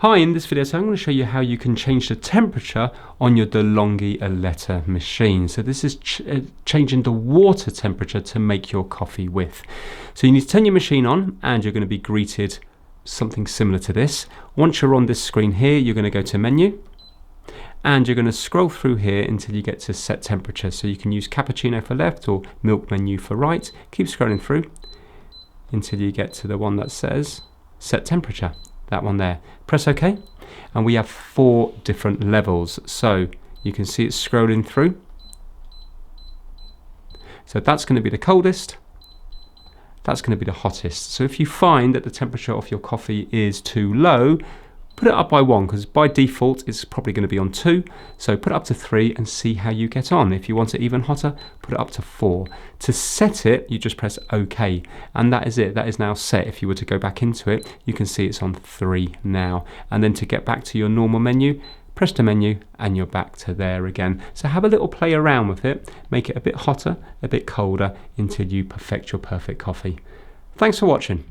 Hi, in this video, I'm going to show you how you can change the temperature on your Delonghi Eletta machine. So this is changing the water temperature to make your coffee with. So you need to turn your machine on and you're going to be greeted something similar to this. Once you're on this screen here, you're going to go to menu and you're going to scroll through here until you get to set temperature. So you can use cappuccino for left or milk menu for right. Keep scrolling through until you get to the one that says set temperature. That one there. Press OK, and we have 4 different levels. So you can see it's scrolling through. So that's going to be the coldest. That's going to be the hottest. So if you find that the temperature of your coffee is too low, put it up by 1, because by default it's probably going to be on 2. So put it up to 3 and see how you get on. If you want it even hotter, put it up to 4. To set it, you just press OK, and that is it. That is now set. If you were to go back into it, you can see it's on 3 now. And then to get back to your normal menu, press the menu and you're back to there again. So have a little play around with it, make it a bit hotter, a bit colder, until you perfect your perfect coffee. Thanks for watching.